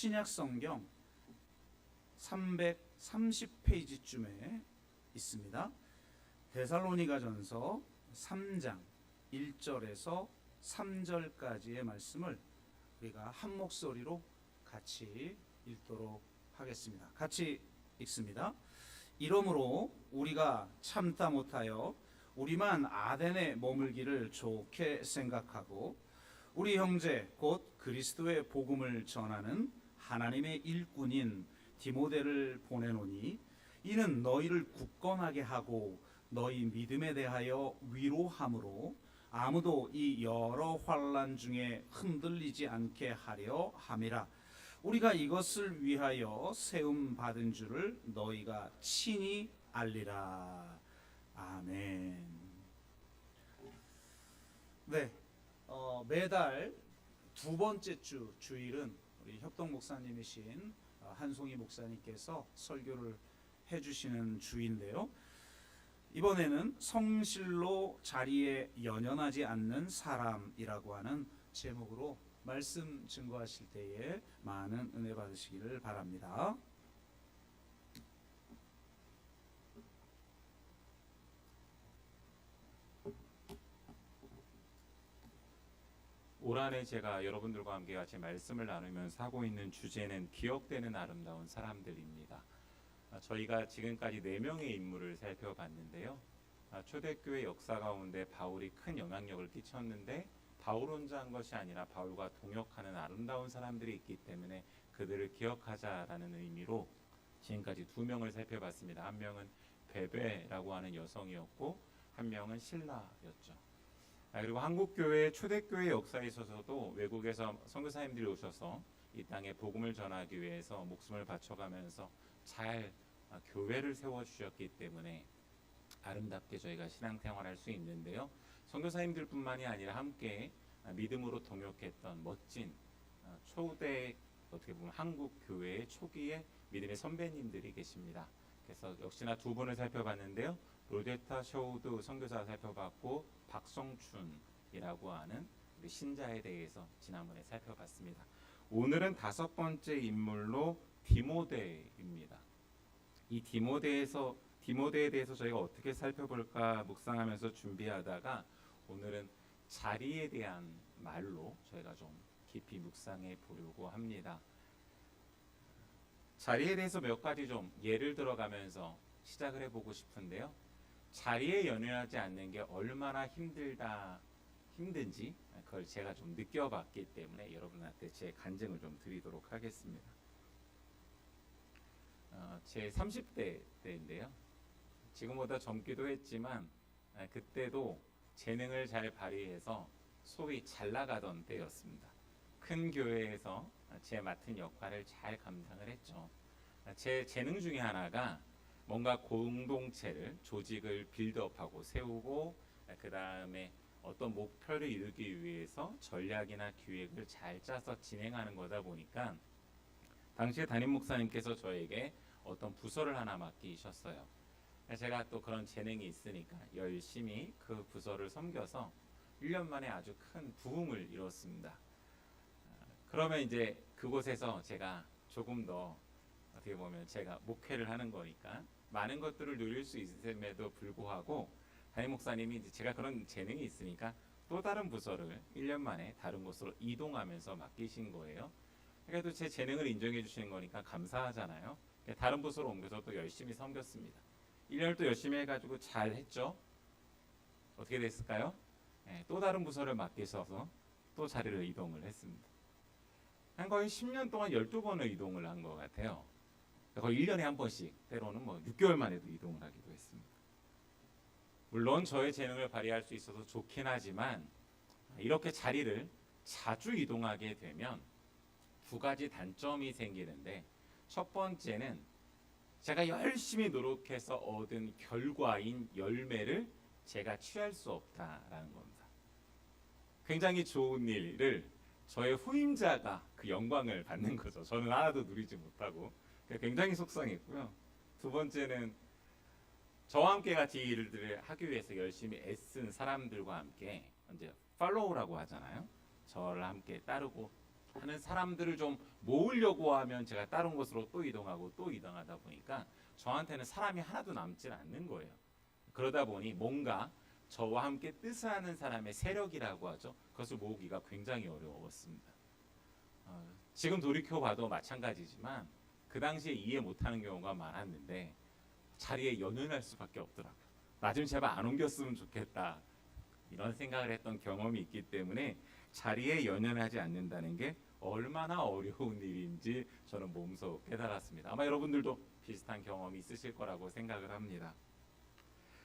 신약 성경 330페이지쯤에 있습니다. 데살로니가전서 3장 1절에서 3절까지의 말씀을 우리가 한 목소리로 같이 읽도록 하겠습니다. 같이 읽습니다. 이러므로 우리가 참다 못하여 우리만 아덴에 머물기를 좋게 생각하고 우리 형제 곧 그리스도의 복음을 전하는 하나님의 일꾼인 디모데를 보내노니 이는 너희를 굳건하게 하고 너희 믿음에 대하여 위로함으로 아무도 이 여러 환난 중에 흔들리지 않게 하려 함이라. 우리가 이것을 위하여 세움 받은 줄을 너희가 친히 알리라. 아멘. 네, 매달 두 번째 주 주일은 우리 협동 목사님이신 한송이 목사님께서 설교를 해주시는 주인데요. 이번에는 성실로 자리에 연연하지 않는 사람이라고 하는 제목으로 말씀 증거하실 때에 많은 은혜 받으시기를 바랍니다. 올 한해 제가 여러분들과 함께 같이 말씀을 나누면서 하고 있는 주제는 기억되는 아름다운 사람들입니다. 저희가 지금까지 4명의 인물을 살펴봤는데요. 초대교회 역사 가운데 바울이 큰 영향력을 끼쳤는데 바울 혼자 한 것이 아니라 바울과 동역하는 아름다운 사람들이 있기 때문에 그들을 기억하자라는 의미로 지금까지 2명을 살펴봤습니다. 한 명은 베베라고 하는 여성이었고 한 명은 신라였죠. 그리고 한국교회 초대교회 역사에 있어서도 외국에서 선교사님들이 오셔서 이 땅에 복음을 전하기 위해서 목숨을 바쳐가면서 잘 교회를 세워주셨기 때문에 아름답게 저희가 신앙생활할 수 있는데요. 선교사님들뿐만이 아니라 함께 믿음으로 동역했던 멋진 초대 어떻게 보면 한국 교회의 초기의 믿음의 선배님들이 계십니다. 그래서 역시나 2분을 살펴봤는데요. 로제타 셔우드 선교사 살펴봤고 박성춘이라고 하는 우리 신자에 대해서 지난번에 살펴봤습니다. 오늘은 5번째 인물로 디모데입니다. 이 디모데에 대해서 저희가 어떻게 살펴볼까 묵상하면서 준비하다가 오늘은 자리에 대한 말로 저희가 좀 깊이 묵상해 보려고 합니다. 자리에 대해서 몇 가지 좀 예를 들어가면서 시작을 해보고 싶은데요. 자리에 연연하지 않는 게 얼마나 힘든지 그걸 제가 좀 느껴봤기 때문에 여러분한테 제 간증을 좀 드리도록 하겠습니다. 제 30대 때인데요. 지금보다 젊기도 했지만 그때도 재능을 잘 발휘해서 소위 잘 나가던 때였습니다. 큰 교회에서 제 맡은 역할을 잘 감당을 했죠. 제 재능 중에 하나가 뭔가 공동체를 조직을 빌드업하고 세우고 그 다음에 어떤 목표를 이루기 위해서 전략이나 기획을 잘 짜서 진행하는 거다 보니까 당시에 담임 목사님께서 저에게 어떤 부서를 하나 맡기셨어요. 제가 또 그런 재능이 있으니까 열심히 그 부서를 섬겨서 1년 만에 아주 큰 부흥을 이뤘습니다. 그러면 이제 그곳에서 제가 조금 더 어떻게 보면 제가 목회를 하는 거니까 많은 것들을 누릴 수 있음에도 불구하고 담임 목사님이 이제 제가 그런 재능이 있으니까 또 다른 부서를 1년 만에 다른 곳으로 이동하면서 맡기신 거예요. 그래도 제 재능을 인정해 주시는 거니까 감사하잖아요. 다른 부서로 옮겨서 또 열심히 섬겼습니다. 1년을 또 열심히 해가지고 잘 했죠. 어떻게 됐을까요? 또 다른 부서를 맡기셔서 또 자리를 이동을 했습니다. 한 거의 10년 동안 12번을 이동을 한 것 같아요. 거의 1년에 한 번씩, 때로는 뭐 6개월 만에도 이동을 하기도 했습니다. 물론 저의 재능을 발휘할 수 있어서 좋긴 하지만 이렇게 자리를 자주 이동하게 되면 2가지 단점이 생기는데, 첫 번째는 제가 열심히 노력해서 얻은 결과인 열매를 제가 취할 수 없다라는 겁니다. 굉장히 좋은 일을 저의 후임자가 그 영광을 받는 거죠. 저는 하나도 누리지 못하고 굉장히 속상했고요. 2번째는 저와 함께 같이 일들을 하기 위해서 열심히 애쓴 사람들과 함께 이제 팔로우라고 하잖아요. 저를 함께 따르고 하는 사람들을 좀 모으려고 하면 제가 다른 곳으로 또 이동하고 또 이동하다 보니까 저한테는 사람이 하나도 남질 않는 거예요. 그러다 보니 뭔가 저와 함께 뜻을 하는 사람의 세력이라고 하죠. 그것을 모으기가 굉장히 어려웠습니다. 지금 돌이켜 봐도 마찬가지지만 그 당시에 이해 못하는 경우가 많았는데 자리에 연연할 수밖에 없더라고요. 나 좀 제발 안 옮겼으면 좋겠다. 이런 생각을 했던 경험이 있기 때문에 자리에 연연하지 않는다는 게 얼마나 어려운 일인지 저는 몸소 깨달았습니다. 아마 여러분들도 비슷한 경험이 있으실 거라고 생각을 합니다.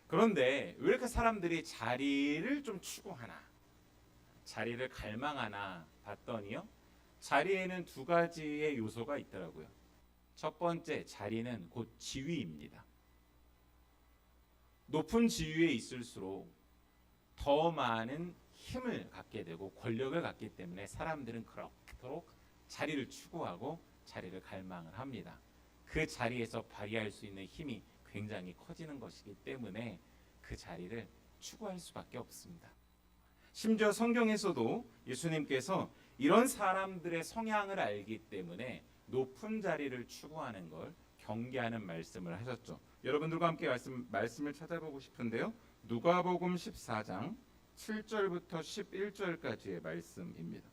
그런데 왜 이렇게 사람들이 자리를 좀 추구하나, 자리를 갈망하나 봤더니요, 자리에는 두 가지의 요소가 있더라고요. 첫 번째, 자리는 곧 지위입니다. 높은 지위에 있을수록 더 많은 힘을 갖게 되고 권력을 갖기 때문에 사람들은 그렇도록 자리를 추구하고 자리를 갈망을 합니다. 그 자리에서 발휘할 수 있는 힘이 굉장히 커지는 것이기 때문에 그 자리를 추구할 수밖에 없습니다. 심지어 성경에서도 예수님께서 이런 사람들의 성향을 알기 때문에 높은 자리를 추구하는 걸 경계하는 말씀을 하셨죠. 여러분들과 함께 말씀을 찾아보고 싶은데요. 누가복음 14장 7절부터 11절까지의 말씀입니다.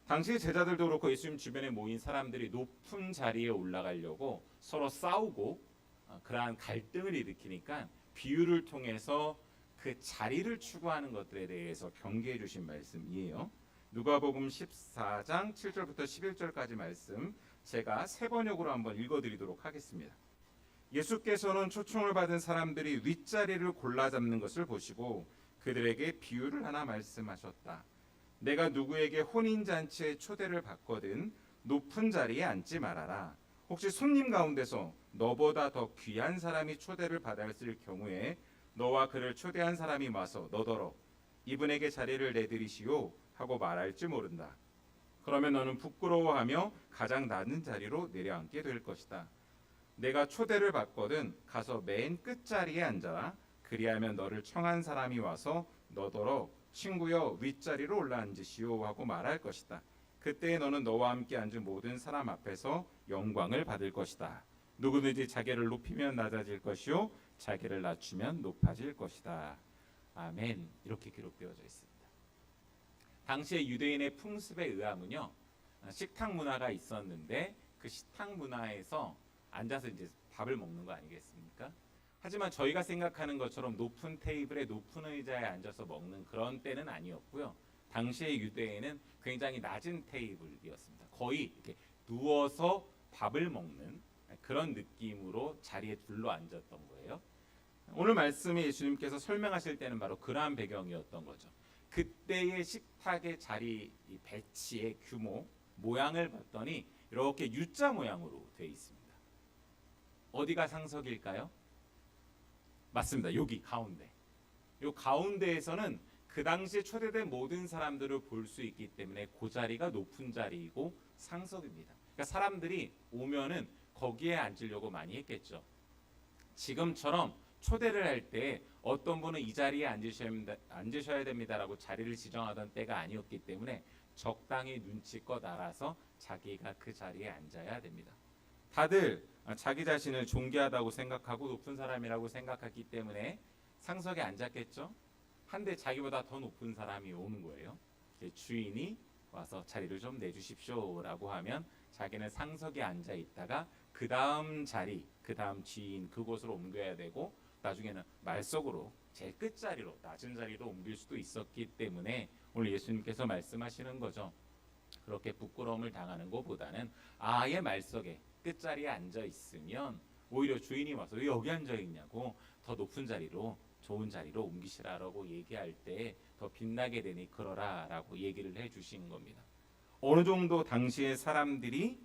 당시 제자들도 그렇고 예수님 주변에 모인 사람들이 높은 자리에 올라가려고 서로 싸우고 그러한 갈등을 일으키니까 비유를 통해서 그 자리를 추구하는 것들에 대해서 경계해 주신 말씀이에요. 누가복음 14장 7절부터 11절까지 말씀 제가 세 번역으로 한번 읽어드리도록 하겠습니다. 예수께서는 초청을 받은 사람들이 윗자리를 골라 잡는 것을 보시고 그들에게 비유를 하나 말씀하셨다. 내가 누구에게 혼인잔치에 초대를 받거든 높은 자리에 앉지 말아라. 혹시 손님 가운데서 너보다 더 귀한 사람이 초대를 받았을 경우에 너와 그를 초대한 사람이 와서 너더러 이분에게 자리를 내드리시오 하고 말할지 모른다. 그러면 너는 부끄러워하며 가장 낮은 자리로 내려앉게 될 것이다. 내가 초대를 받거든 가서 맨 끝자리에 앉아라. 그리하면 너를 청한 사람이 와서 너더러 친구여 윗자리로 올라앉으시오 하고 말할 것이다. 그때 너는 너와 함께 앉은 모든 사람 앞에서 영광을 받을 것이다. 누구든지 자기를 높이면 낮아질 것이요 자기를 낮추면 높아질 것이다. 아멘. 이렇게 기록되어져 있습니다. 당시의 유대인의 풍습에 의하면요, 식탁 문화가 있었는데 그 식탁 문화에서 앉아서 이제 밥을 먹는 거 아니겠습니까? 하지만 저희가 생각하는 것처럼 높은 테이블에 높은 의자에 앉아서 먹는 그런 때는 아니었고요. 당시의 유대인은 굉장히 낮은 테이블이었습니다. 거의 이렇게 누워서 밥을 먹는 그런 느낌으로 자리에 둘러 앉았던 거예요. 오늘 말씀에 예수님께서 설명하실 때는 바로 그러한 배경이었던 거죠. 그때의 식탁의 자리 배치의 규모, 모양을 봤더니 이렇게 U자 모양으로 되어 있습니다. 어디가 상석일까요? 맞습니다. 여기 가운데. 이 가운데에서는 그 당시에 초대된 모든 사람들을 볼 수 있기 때문에 그 자리가 높은 자리이고 상석입니다. 그러니까 사람들이 오면은 거기에 앉으려고 많이 했겠죠. 지금처럼 초대를 할 때 어떤 분은 이 자리에 앉으셔야 됩니다라고 자리를 지정하던 때가 아니었기 때문에 적당히 눈치껏 알아서 자기가 그 자리에 앉아야 됩니다. 다들 자기 자신을 존귀하다고 생각하고 높은 사람이라고 생각했기 때문에 상석에 앉았겠죠. 한데 자기보다 더 높은 사람이 오는 거예요. 주인이 와서 자리를 좀 내주십시오라고 하면 자기는 상석에 앉아 있다가 그 다음 자리, 그 다음 지인 그곳으로 옮겨야 되고 나중에는 말석으로 제일 끝자리로 낮은 자리로 옮길 수도 있었기 때문에 오늘 예수님께서 말씀하시는 거죠. 그렇게 부끄러움을 당하는 것보다는 아예 말석에 끝자리에 앉아 있으면 오히려 주인이 와서 왜 여기 앉아 있냐고 더 높은 자리로 좋은 자리로 옮기시라라고 얘기할 때 더 빛나게 되니 그러라라고 얘기를 해주신 겁니다. 어느 정도 당시의 사람들이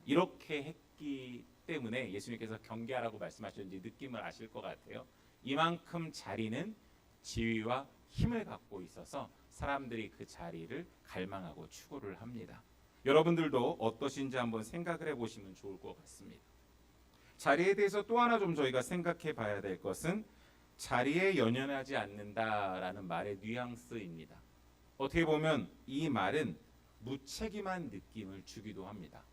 이렇게 했기 때문에 예수님께서 경계하라고 말씀하셨는지 느낌을 아실 것 같아요. 이만큼 자리는 지위와 힘을 갖고 있어서 사람들이 그 자리를 갈망하고 추구를 합니다. 여러분들도 어떠신지 한번 생각을 해보시면 좋을 것 같습니다. 자리에 대해서 또 하나 좀 저희가 생각해 봐야 될 것은 자리에 연연하지 않는다라는 말의 뉘앙스입니다. 어떻게 보면 이 말은 무책임한 느낌을 주기도 합니다.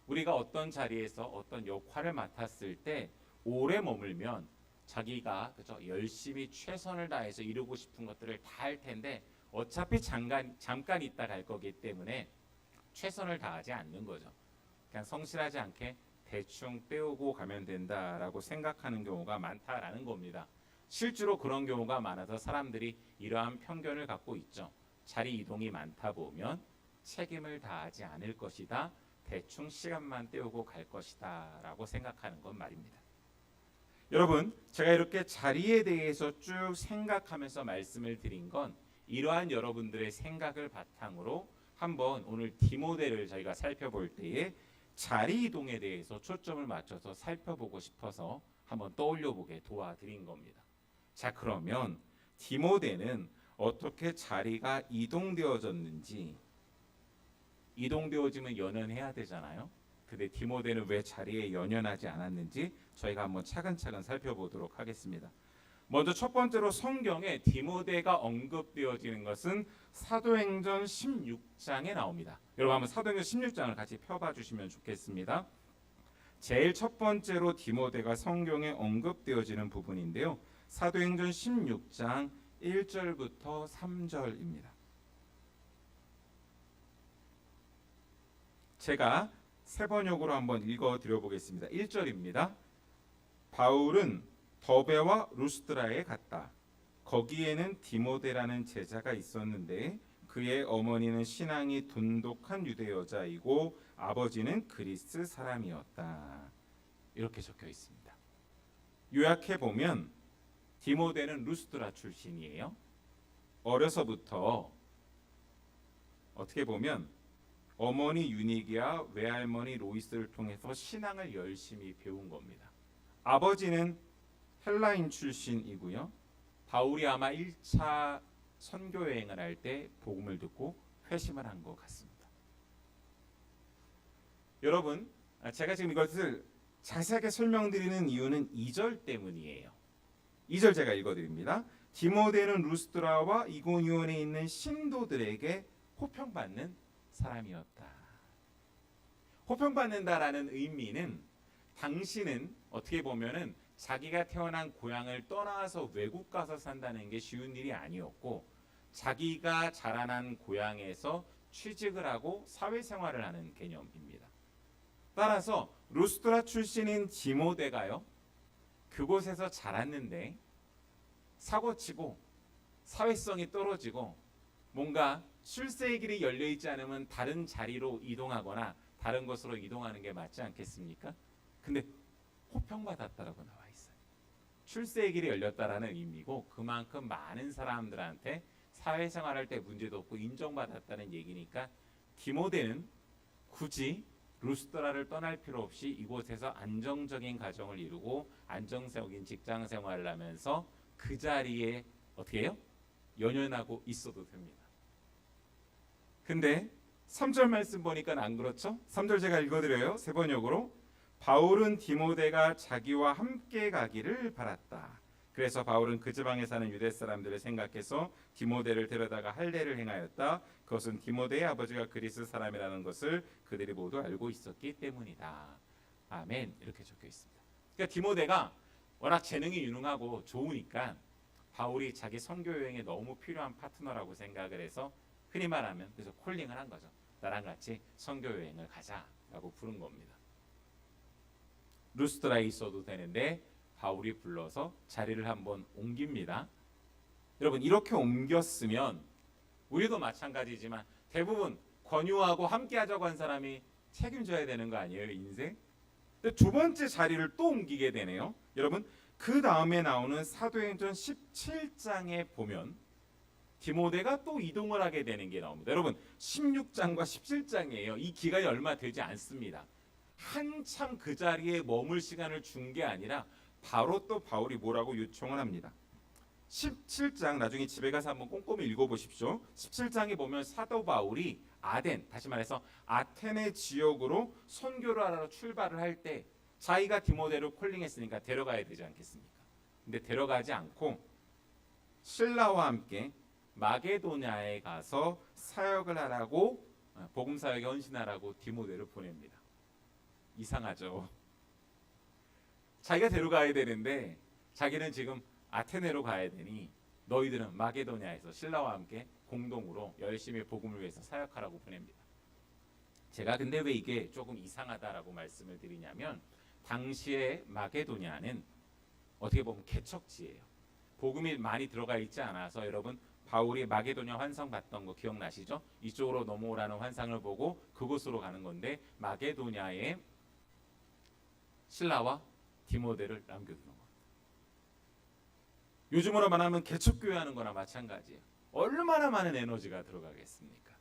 우리가 어떤 자리에서 어떤 역할을 맡았을 때 오래 머물면 자기가 그죠 열심히 최선을 다해서 이루고 싶은 것들을 다 할 텐데 어차피 잠깐 있다 갈 거기 때문에 최선을 다하지 않는 거죠. 그냥 성실하지 않게 대충 때우고 가면 된다라고 생각하는 경우가 많다라는 겁니다. 실제로 그런 경우가 많아서 사람들이 이러한 편견을 갖고 있죠. 자리 이동이 많다 보면 책임을 다하지 않을 것이다. 대충 시간만 때우고 갈 것이다 라고 생각하는 건 말입니다. 여러분, 제가 이렇게 자리에 대해서 쭉 생각하면서 말씀을 드린 건 이러한 여러분들의 생각을 바탕으로 한번 오늘 디모데를 저희가 살펴볼 때에 자리 이동에 대해서 초점을 맞춰서 살펴보고 싶어서 한번 떠올려 보게 도와드린 겁니다. 자, 그러면 디모데는 어떻게 자리가 이동되어졌는지, 이동되어지면 연연해야 되잖아요. 근데 디모데는 왜 자리에 연연하지 않았는지 저희가 한번 차근차근 살펴보도록 하겠습니다. 먼저 첫 번째로 성경에 디모데가 언급되어지는 것은 사도행전 16장에 나옵니다. 여러분 한번 사도행전 16장을 같이 펴봐 주시면 좋겠습니다. 제일 첫 번째로 디모데가 성경에 언급되어지는 부분인데요. 사도행전 16장 1절부터 3절입니다. 제가 세 번역으로 한번 읽어 드려 보겠습니다. 1절입니다. 바울은 더베와 루스드라에 갔다. 거기에는 디모데라는 제자가 있었는데 그의 어머니는 신앙이 돈독한 유대 여자이고 아버지는 그리스 사람이었다. 이렇게 적혀 있습니다. 요약해 보면 디모데는 루스드라 출신이에요. 어려서부터 어떻게 보면 어머니 유니기와 외할머니 로이스를 통해서 신앙을 열심히 배운 겁니다. 아버지는 헬라인 출신이고요. 바울이 아마 1차 선교 여행을 할 때 복음을 듣고 회심을 한 것 같습니다. 여러분, 제가 지금 이것을 자세하게 설명드리는 이유는 2절 때문이에요. 2절 제가 읽어드립니다. 디모데는 루스드라와 이고니온에 있는 신도들에게 호평받는 사람이었다. 호평받는다라는 의미는 당신은 어떻게 보면은 자기가 태어난 고향을 떠나서 외국 가서 산다는 게 쉬운 일이 아니었고 자기가 자라난 고향에서 취직을 하고 사회생활을 하는 개념입니다. 따라서 루스드라 출신인 디모데가요. 그곳에서 자랐는데 사고치고 사회성이 떨어지고 뭔가 출세의 길이 열려 있지 않으면 다른 자리로 이동하거나 다른 곳으로 이동하는 게 맞지 않겠습니까? 근데 호평받았다라고 나와 있어요. 출세의 길이 열렸다라는 의미고 그만큼 많은 사람들한테 사회생활할 때 문제도 없고 인정받았다는 얘기니까 디모데는 굳이 루스드라를 떠날 필요 없이 이곳에서 안정적인 가정을 이루고 안정적인 직장 생활을 하면서 그 자리에 어떻게 해요? 연연하고 있어도 됩니다. 근데 3절 말씀 보니까 안 그렇죠? 3절 제가 읽어드려요. 세 번역으로. 바울은 디모데가 자기와 함께 가기를 바랐다. 그래서 바울은 그 지방에 사는 유대 사람들을 생각해서 디모데를 데려다가 할례를 행하였다. 그것은 디모데의 아버지가 그리스 사람이라는 것을 그들이 모두 알고 있었기 때문이다. 아멘. 이렇게 적혀 있습니다. 그러니까 디모데가 워낙 재능이 유능하고 좋으니까 바울이 자기 선교 여행에 너무 필요한 파트너라고 생각을 해서 흔히 말하면 그래서 콜링을 한 거죠. 나랑 같이 선교 여행을 가자라고 부른 겁니다. 루스드라에 있어도 되는데 바울이 불러서 자리를 한번 옮깁니다. 여러분 이렇게 옮겼으면 우리도 마찬가지지만 대부분 권유하고 함께하자고 한 사람이 책임져야 되는 거 아니에요, 인생? 근데 두 번째 자리를 또 옮기게 되네요. 여러분 그 다음에 나오는 사도행전 17장에 보면 디모데가 또 이동을 하게 되는 게 나옵니다. 여러분 16장과 17장이에요. 이 기간이 얼마 되지 않습니다. 한참 그 자리에 머물 시간을 준 게 아니라 바로 또 바울이 뭐라고 요청을 합니다. 17장 나중에 집에 가서 한번 꼼꼼히 읽어보십시오. 17장에 보면 사도 바울이 아덴, 다시 말해서 아테네 지역으로 선교를 하러 출발을 할 때 자기가 디모데를 콜링했으니까 데려가야 되지 않겠습니까? 근데 데려가지 않고 신라와 함께 마게도냐에 가서 사역을 하라고 복음 사역에 헌신하라고 디모데를 보냅니다. 이상하죠. 자기가 데려가야 되는데 자기는 지금 아테네로 가야 되니 너희들은 마게도냐에서 신라와 함께 공동으로 열심히 복음을 위해서 사역하라고 보냅니다. 제가 근데 왜 이게 조금 이상하다라고 말씀을 드리냐면 당시에 마게도냐는 어떻게 보면 개척지예요. 복음이 많이 들어가 있지 않아서 여러분 바울이 마게도냐 환상 봤던 거 기억나시죠? 이쪽으로 넘어오라는 환상을 보고 그곳으로 가는 건데 마게도냐에 신라와 디모데를 남겨두는 겁니다. 요즘으로 말하면 개척교회 하는 거나 마찬가지예요. 얼마나 많은 에너지가 들어가겠습니까?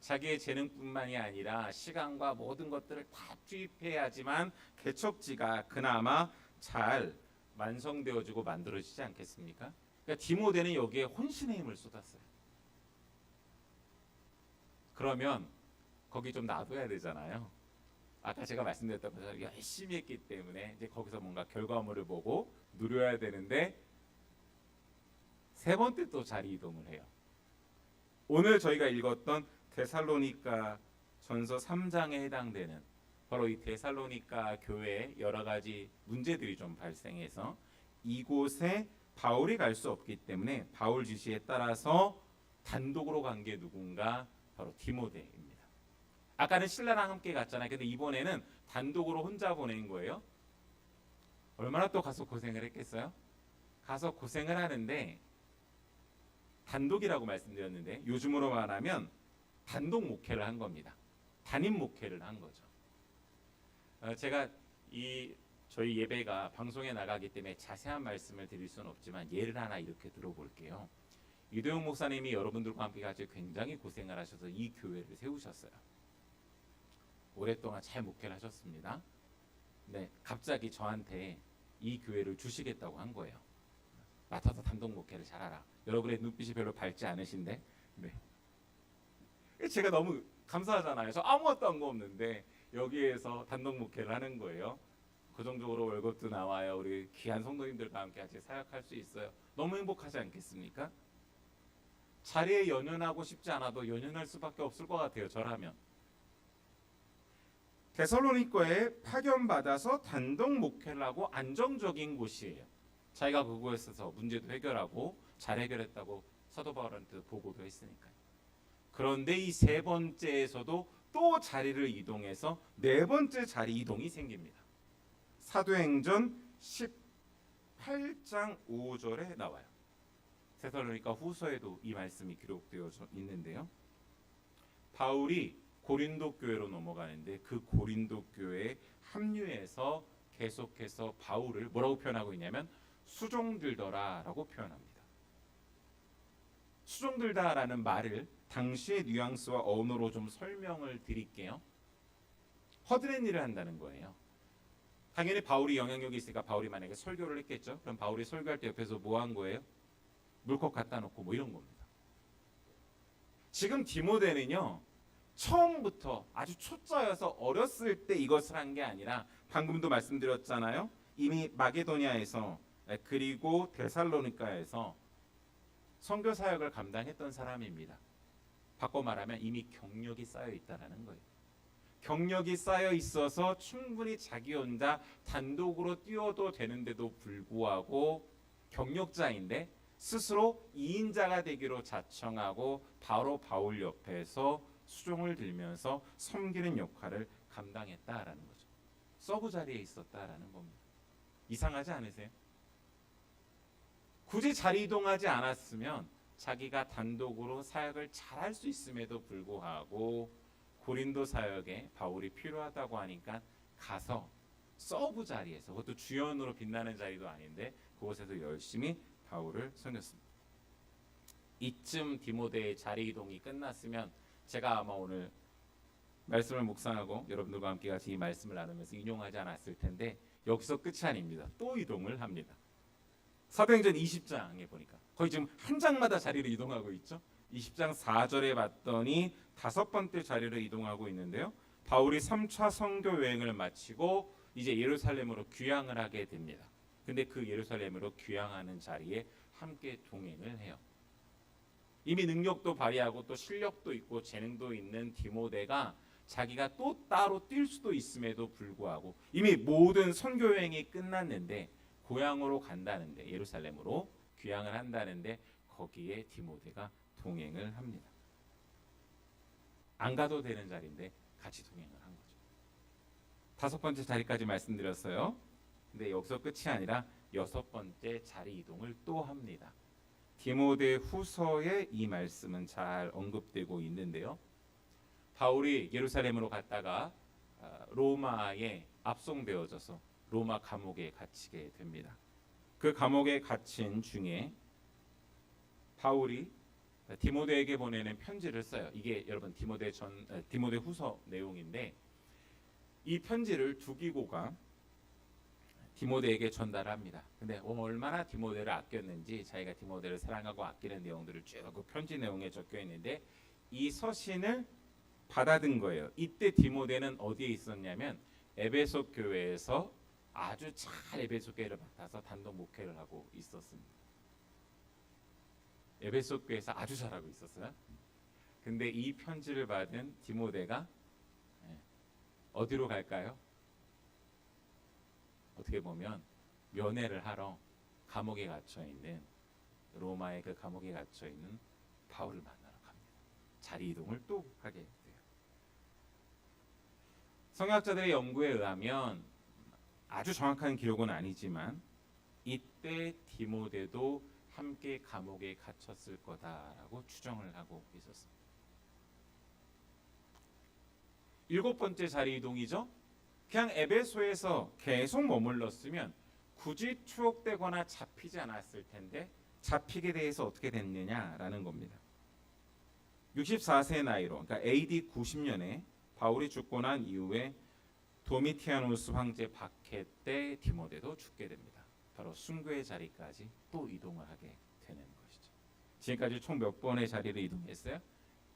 자기의 재능뿐만이 아니라 시간과 모든 것들을 다 투입해야지만 개척지가 그나마 잘 완성되어지고 만들어지지 않겠습니까? 그러니까 디모데는 여기에 혼신의 힘을 쏟았어요. 그러면 거기 좀 놔둬야 되잖아요. 아까 제가 말씀드렸던 것처럼 열심히 했기 때문에 이제 거기서 뭔가 결과물을 보고 누려야 되는데 세 번째 또 자리 이동을 해요. 오늘 저희가 읽었던 데살로니가 전서 3장에 해당되는 바로 이 데살로니가 교회에 여러 가지 문제들이 좀 발생해서 이곳에 바울이 갈 수 없기 때문에 바울 지시에 따라서 단독으로 간 게 누군가 바로 디모데입니다. 아까는 신라랑 함께 갔잖아요. 근데 이번에는 단독으로 혼자 보낸 거예요. 얼마나 또 가서 고생을 했겠어요? 가서 고생을 하는데 단독이라고 말씀드렸는데 요즘으로 말하면 단독 목회를 한 겁니다. 단임 목회를 한 거죠. 제가 저희 예배가 방송에 나가기 때문에 자세한 말씀을 드릴 수는 없지만 예를 하나 이렇게 들어볼게요. 유도영 목사님이 여러분들과 함께 같이 굉장히 고생을 하셔서 이 교회를 세우셨어요. 오랫동안 잘 목회를 하셨습니다. 네, 갑자기 저한테 이 교회를 주시겠다고 한 거예요. 맡아서 단독 목회를 잘하라. 여러분의 눈빛이 별로 밝지 않으신데, 네. 제가 너무 감사하잖아요. 저 아무것도 한 거 없는데 여기에서 단독 목회를 하는 거예요. 고정적으로 월급도 나와요. 우리 귀한 성도님들과 함께 같이 사역할 수 있어요. 너무 행복하지 않겠습니까? 자리에 연연하고 싶지 않아도 연연할 수밖에 없을 것 같아요. 저라면. 데살로니가에 파견받아서 단독 목회를 하고 안정적인 곳이에요. 자기가 그곳에서 문제도 해결하고 잘 해결했다고 사도 바울한테 보고도 했으니까요. 그런데 이 세 번째에서도 또 자리를 이동해서 네 번째 자리 이동이 생깁니다. 사도행전 18장 5절에 나와요. 데살로니가 후서에도 이 말씀이 기록되어 있는데요. 바울이 고린도 교회로 넘어가는데 그 고린도 교회에 합류해서 계속해서 바울을 뭐라고 표현하고 있냐면 수종들더라라고 표현합니다. 수종들다라는 말을 당시의 뉘앙스와 언어로 좀 설명을 드릴게요. 허드렛 일을 한다는 거예요. 당연히 바울이 영향력이 있으니까 바울이 만약에 설교를 했겠죠. 그럼 바울이 설교할 때 옆에서 뭐 한 거예요? 물컵 갖다 놓고 뭐 이런 겁니다. 지금 디모데는요. 처음부터 아주 초짜여서 어렸을 때 이것을 한 게 아니라 방금도 말씀드렸잖아요. 이미 마게도냐에서 그리고 데살로니가에서 선교 사역을 감당했던 사람입니다. 바꿔 말하면 이미 경력이 쌓여 있다라는 거예요. 경력이 쌓여 있어서 충분히 자기 혼자 단독으로 뛰어도 되는데도 불구하고 경력자인데 스스로 2인자가 되기로 자청하고 바로 바울 옆에서 수종을 들면서 섬기는 역할을 감당했다라는 거죠. 서브 자리에 있었다라는 겁니다. 이상하지 않으세요? 굳이 자리 이동하지 않았으면 자기가 단독으로 사역을 잘할 수 있음에도 불구하고 고린도 사역에 바울이 필요하다고 하니까 가서 서브 자리에서 그것도 주연으로 빛나는 자리도 아닌데 그곳에서 열심히 바울을 섬겼습니다. 이쯤 디모데의 자리 이동이 끝났으면 제가 아마 오늘 말씀을 묵상하고 여러분들과 함께 같이 이 말씀을 나누면서 인용하지 않았을 텐데 여기서 끝이 아닙니다. 또 이동을 합니다. 사도행전 20장에 보니까 거의 지금 한 장마다 자리를 이동하고 있죠. 20장 4절에 봤더니 다섯 번째 자리를 이동하고 있는데요. 바울이 3차 선교 여행을 마치고 이제 예루살렘으로 귀향을 하게 됩니다. 근데 그 예루살렘으로 귀향하는 자리에 함께 동행을 해요. 이미 능력도 발휘하고 또 실력도 있고 재능도 있는 디모데가 자기가 또 따로 뛸 수도 있음에도 불구하고 이미 모든 선교 여행이 끝났는데 고향으로 간다는데 예루살렘으로 귀향을 한다는데 거기에 디모데가 동행을 합니다. 안 가도 되는 자리인데 같이 동행을 한 거죠. 5번째 자리까지 말씀드렸어요. 근데 여기서 끝이 아니라 6번째 자리 이동을 또 합니다. 디모데 후서에 이 말씀은 잘 언급되고 있는데요. 바울이 예루살렘으로 갔다가 로마에 압송되어져서 로마 감옥에 갇히게 됩니다. 그 감옥에 갇힌 중에 바울이 디모데에게 보내는 편지를 써요. 이게 여러분 디모데 후서 내용인데 이 편지를 두기고가 디모데에게 전달합니다. 근데 얼마나 디모데를 아꼈는지 자기가 디모데를 사랑하고 아끼는 내용들을 쭉 그 편지 내용에 적혀 있는데 이 서신을 받아든 거예요. 이때 디모데는 어디에 있었냐면 에베소 교회에서 아주 잘 에베소 교회를 맡아서 단독 목회를 하고 있었습니다. 에베소 교회에서 아주 잘하고 있었어요. 근데 이 편지를 받은 디모데가 어디로 갈까요? 어떻게 보면 면회를 하러 감옥에 갇혀 있는 로마의 그 감옥에 갇혀 있는 바울을 만나러 갑니다. 자리 이동을 또 하게 돼요. 성경학자들의 연구에 의하면 아주 정확한 기록은 아니지만 이때 디모데도 함께 감옥에 갇혔을 거다라고 추정을 하고 있었습니다. 7번째 자리 이동이죠. 그냥 에베소에서 계속 머물렀으면 굳이 추억되거나 잡히지 않았을 텐데 잡히게 돼서 어떻게 됐느냐라는 겁니다. 64세 나이로 그러니까 AD 90년에 바울이 죽고 난 이후에 도미티아누스 황제 박해 때 디모데도 죽게 됩니다. 바로 순교의 자리까지 또 이동을 하게 되는 것이죠. 지금까지 총 몇 번의 자리를 이동했어요?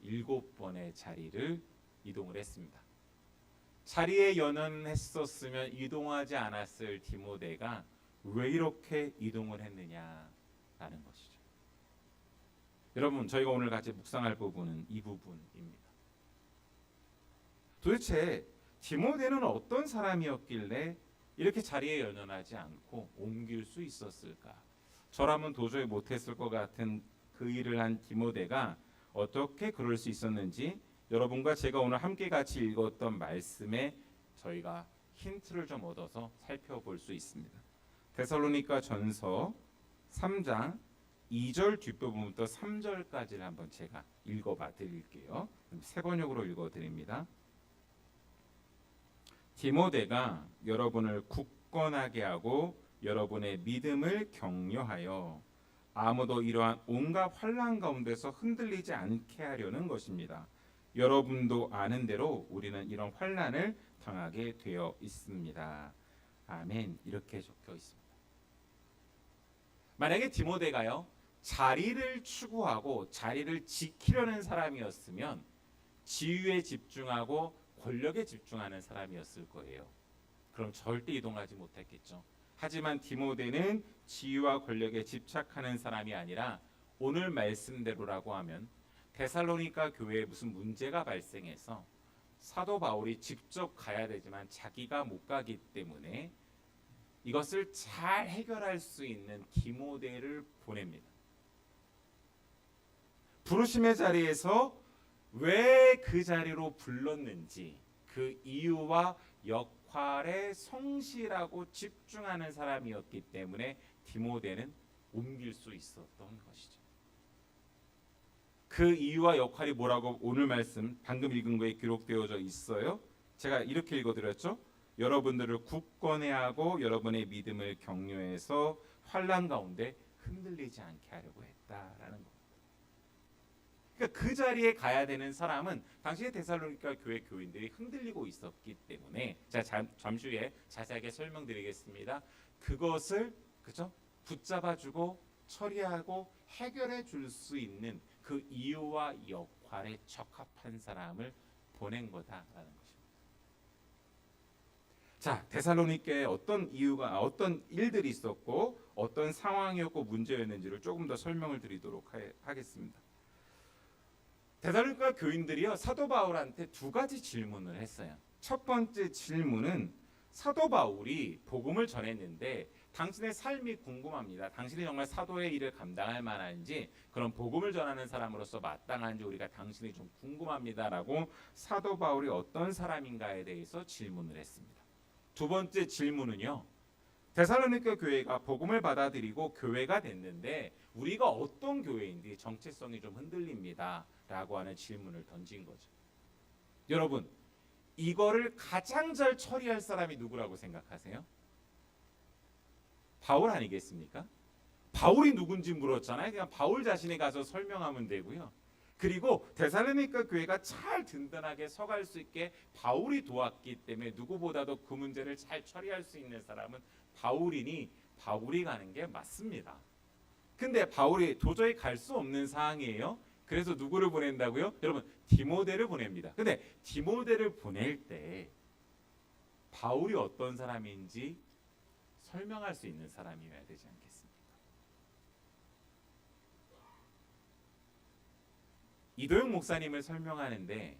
7번의 자리를 이동을 했습니다. 자리에 연연했었으면 이동하지 않았을 디모데가 왜 이렇게 이동을 했느냐라는 것이죠. 여러분, 저희가 오늘 같이 묵상할 부분은 이 부분입니다. 도대체 디모데는 어떤 사람이었길래 이렇게 자리에 연연하지 않고 옮길 수 있었을까? 저라면 도저히 못했을 것 같은 그 일을 한 디모데가 어떻게 그럴 수 있었는지 여러분과 제가 오늘 함께 같이 읽었던 말씀에 저희가 힌트를 좀 얻어서 살펴볼 수 있습니다. 데살로니가 전서 3장 2절 뒷부분부터 3절까지를 한번 제가 읽어봐 드릴게요. 세 번역으로 읽어 드립니다. 디모데가 여러분을 굳건하게 하고 여러분의 믿음을 격려하여 아무도 이러한 온갖 환난 가운데서 흔들리지 않게 하려는 것입니다. 여러분도 아는 대로 우리는 이런 환난을 당하게 되어 있습니다. 아멘. 이렇게 적혀 있습니다. 만약에 디모데가요 자리를 추구하고 자리를 지키려는 사람이었으면 지위에 집중하고 권력에 집중하는 사람이었을 거예요. 그럼 절대 이동하지 못했겠죠. 하지만 디모데는 지위와 권력에 집착하는 사람이 아니라 오늘 말씀대로라고 하면 데살로니가 교회에 무슨 문제가 발생해서 사도 바울이 직접 가야 되지만 자기가 못 가기 때문에 이것을 잘 해결할 수 있는 디모데를 보냅니다. 부르심의 자리에서 왜 그 자리로 불렀는지 그 이유와 역할에 성실하고 집중하는 사람이었기 때문에 디모데는 옮길 수 있었던 것이죠. 그 이유와 역할이 뭐라고 오늘 말씀 방금 읽은 거에 기록되어져 있어요. 제가 이렇게 읽어드렸죠. 여러분들을 굳건해 하고 여러분의 믿음을 격려해서 환난 가운데 흔들리지 않게 하려고 했다라는 겁니다. 그러니까 그 자리에 가야 되는 사람은 당시의 데살로니가 교회 교인들이 흔들리고 있었기 때문에 제가 잠시 후에 자세하게 설명드리겠습니다. 그것을 그죠? 붙잡아주고 처리하고 해결해 줄 수 있는 그 이유와 역할에 적합한 사람을 보낸 거다라는 것입니다. 자, 데살로니가에 어떤 이유가 어떤 일들이 있었고 어떤 상황이었고 문제였는지를 조금 더 설명을 드리도록 하겠습니다. 데살로니가 교인들이요 사도 바울한테 두 가지 질문을 했어요. 첫 번째 질문은 사도 바울이 복음을 전했는데 당신의 삶이 궁금합니다. 당신이 정말 사도의 일을 감당할 만한지 그런 복음을 전하는 사람으로서 마땅한지 우리가 당신이 좀 궁금합니다라고 사도 바울이 어떤 사람인가에 대해서 질문을 했습니다. 두 번째 질문은요. 데살로니가 교회가 복음을 받아들이고 교회가 됐는데 우리가 어떤 교회인지 정체성이 좀 흔들립니다 라고 하는 질문을 던진 거죠. 여러분 이거를 가장 잘 처리할 사람이 누구라고 생각하세요? 바울 아니겠습니까? 바울이 누군지 물었잖아요. 그냥 바울 자신이 가서 설명하면 되고요. 그리고 데살로니가 교회가 잘 든든하게 서갈 수 있게 바울이 도왔기 때문에 누구보다도 그 문제를 잘 처리할 수 있는 사람은 바울이니 바울이 가는 게 맞습니다. 근데 바울이 도저히 갈 수 없는 상황이에요. 그래서 누구를 보낸다고요? 여러분 디모데를 보냅니다. 근데 디모데를 보낼 때 바울이 어떤 사람인지 설명할 수 있는 사람이어야 되지 않겠습니까? 이도영 목사님을 설명하는데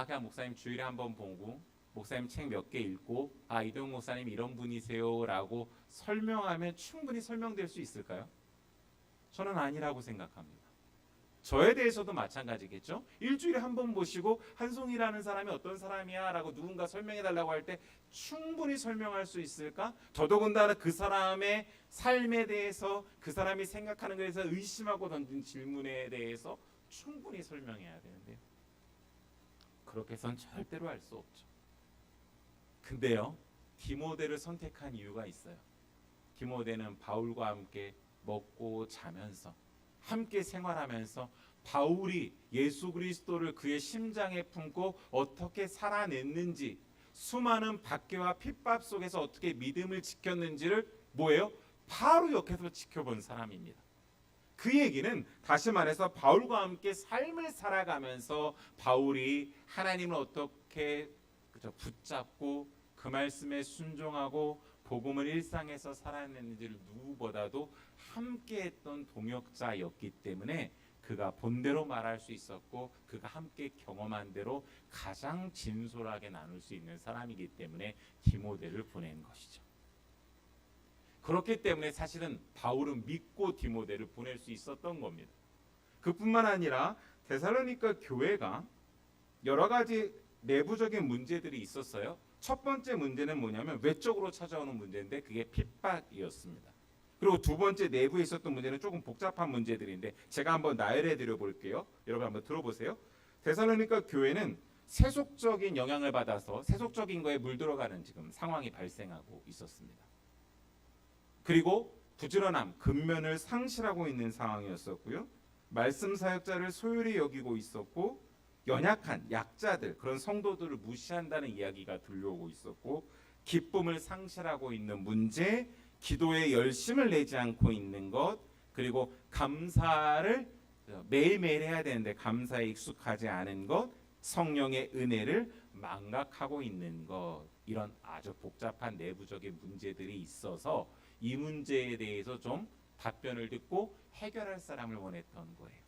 그냥 목사님 주일에 한번 보고 목사님 책 몇 개 읽고 이도영 목사님 이런 분이세요 라고 설명하면 충분히 설명될 수 있을까요? 저는 아니라고 생각합니다. 저에 대해서도 마찬가지겠죠. 일주일에 한 번 보시고 한송이라는 사람이 어떤 사람이야 라고 누군가 설명해 달라고 할 때 충분히 설명할 수 있을까? 더더군다나 그 사람의 삶에 대해서 그 사람이 생각하는 것에 대해서 의심하고 던진 질문에 대해서 충분히 설명해야 되는데요. 그렇게 해서는 절대로 할 수 없죠. 근데요 디모데를 선택한 이유가 있어요. 디모데는 바울과 함께 먹고 자면서 함께 생활하면서 바울이 예수 그리스도를 그의 심장에 품고 어떻게 살아냈는지 수많은 박해와 핍박 속에서 어떻게 믿음을 지켰는지를 뭐예요? 바로 옆에서 지켜본 사람입니다. 그 얘기는 다시 말해서 바울과 함께 삶을 살아가면서 바울이 하나님을 어떻게 붙잡고 그 말씀에 순종하고 복음을 일상에서 살아냈는지를 누구보다도 함께했던 동역자였기 때문에 그가 본대로 말할 수 있었고 그가 함께 경험한 대로 가장 진솔하게 나눌 수 있는 사람이기 때문에 디모데를 보낸 것이죠. 그렇기 때문에 사실은 바울은 믿고 디모데를 보낼 수 있었던 겁니다. 그뿐만 아니라 데살로니가 교회가 여러 가지 내부적인 문제들이 있었어요. 첫 번째 문제는 뭐냐면 외적으로 찾아오는 문제인데 그게 핍박이었습니다. 그리고 두 번째 내부에 있었던 문제는 조금 복잡한 문제들인데 제가 한번 나열해 드려 볼게요. 여러분 한번 들어보세요. 데살로니가 교회는 세속적인 영향을 받아서 세속적인 거에 물들어가는 지금 상황이 발생하고 있었습니다. 그리고 부지런함, 근면을 상실하고 있는 상황이었었고요. 말씀 사역자를 소홀히 여기고 있었고 연약한 약자들 그런 성도들을 무시한다는 이야기가 들려오고 있었고 기쁨을 상실하고 있는 문제, 기도에 열심을 내지 않고 있는 것, 그리고 감사를 매일매일 해야 되는데 감사에 익숙하지 않은 것, 성령의 은혜를 망각하고 있는 것, 이런 아주 복잡한 내부적인 문제들이 있어서 이 문제에 대해서 좀 답변을 듣고 해결할 사람을 원했던 거예요.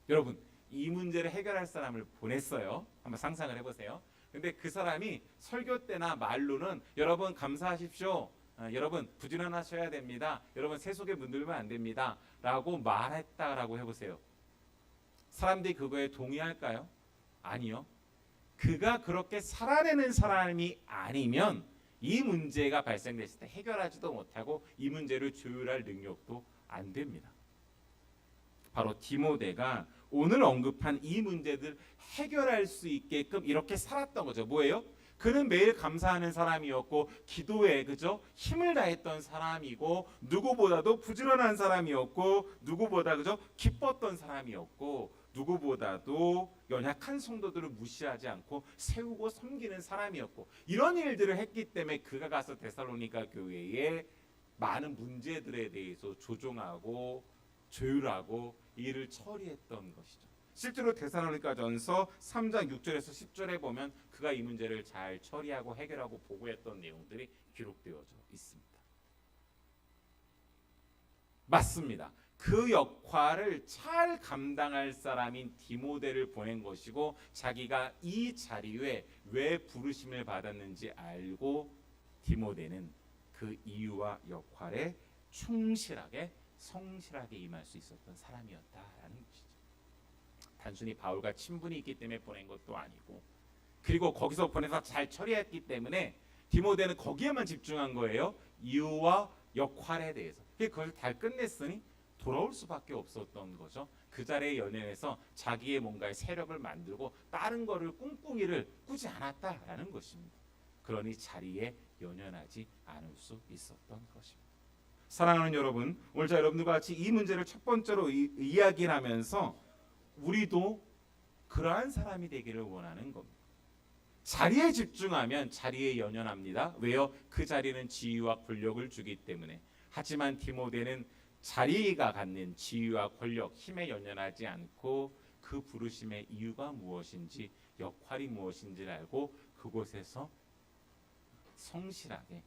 여러분 이 문제를 해결할 사람을 보냈어요. 한번 상상을 해보세요. 근데 그 사람이 설교 때나 말로는 여러분 감사하십시오. 여러분 부지런하셔야 됩니다. 여러분 세속에 물들면 안 됩니다. 라고 말했다라고 해보세요. 사람들이 그거에 동의할까요? 아니요. 그가 그렇게 살아내는 사람이 아니면 이 문제가 발생됐을 때 해결하지도 못하고 이 문제를 조율할 능력도 안 됩니다. 바로 디모데가 오늘 언급한 이 문제들 해결할 수 있게끔 이렇게 살았던 거죠. 뭐예요? 그는 매일 감사하는 사람이었고 기도에 그죠? 힘을 다했던 사람이고 누구보다도 부지런한 사람이었고 누구보다 그죠? 기뻤던 사람이었고 누구보다도 연약한 성도들을 무시하지 않고 세우고 섬기는 사람이었고 이런 일들을 했기 때문에 그가 가서 데살로니가 교회에 많은 문제들에 대해서 조정하고 조율하고 일을 처리했던 것이죠. 실제로 데살로니가전서 3장 6절에서 10절에 보면 그가 이 문제를 잘 처리하고 해결하고 보고했던 내용들이 기록되어져 있습니다. 맞습니다. 그 역할을 잘 감당할 사람인 디모데를 보낸 것이고 자기가 이 자리에 왜 부르심을 받았는지 알고 디모데는 그 이유와 역할에 충실하게 성실하게 임할 수 있었던 사람이었다라는 것이죠. 단순히 바울과 친분이 있기 때문에 보낸 것도 아니고 그리고 거기서 보내서 잘 처리했기 때문에 디모데는 거기에만 집중한 거예요. 이유와 역할에 대해서. 그걸 다 끝냈으니 돌아올 수밖에 없었던 거죠. 그 자리에 연연해서 자기의 뭔가의 세력을 만들고 다른 거를 꿍꿍이를 꾸지 않았다라는 것입니다. 그러니 자리에 연연하지 않을 수 있었던 것입니다. 사랑하는 여러분, 오늘 자 여러분들과 같이 이 문제를 첫 번째로 이야기를 하면서 우리도 그러한 사람이 되기를 원하는 겁니다. 자리에 집중하면 자리에 연연합니다. 왜요? 그 자리는 지위와 권력을 주기 때문에. 하지만 디모데는 자리가 갖는 지위와 권력, 힘에 연연하지 않고 그 부르심의 이유가 무엇인지, 역할이 무엇인지를 알고 그곳에서 성실하게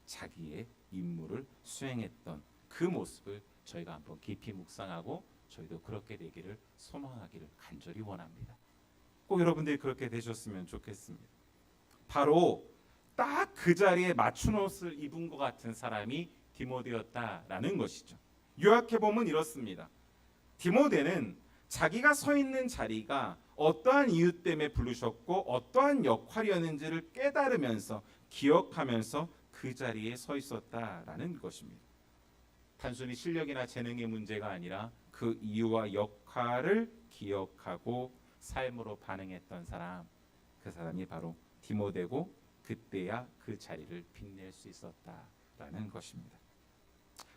자기의 임무를 수행했던 그 모습을 저희가 한번 깊이 묵상하고 저희도 그렇게 되기를 소망하기를 간절히 원합니다. 꼭 여러분들이 그렇게 되셨으면 좋겠습니다. 바로 딱 그 자리에 맞춘 옷을 입은 것 같은 사람이 디모데였다라는 것이죠. 요약해 보면 이렇습니다. 디모데는 자기가 서 있는 자리가 어떠한 이유 때문에 부르셨고 어떠한 역할이었는지를 깨달으면서 기억하면서 그 자리에 서 있었다라는 것입니다. 단순히 실력이나 재능의 문제가 아니라 그 이유와 역할을 기억하고 삶으로 반응했던 사람, 그 사람이 바로 디모데고 그때야 그 자리를 빛낼 수 있었다라는 것입니다.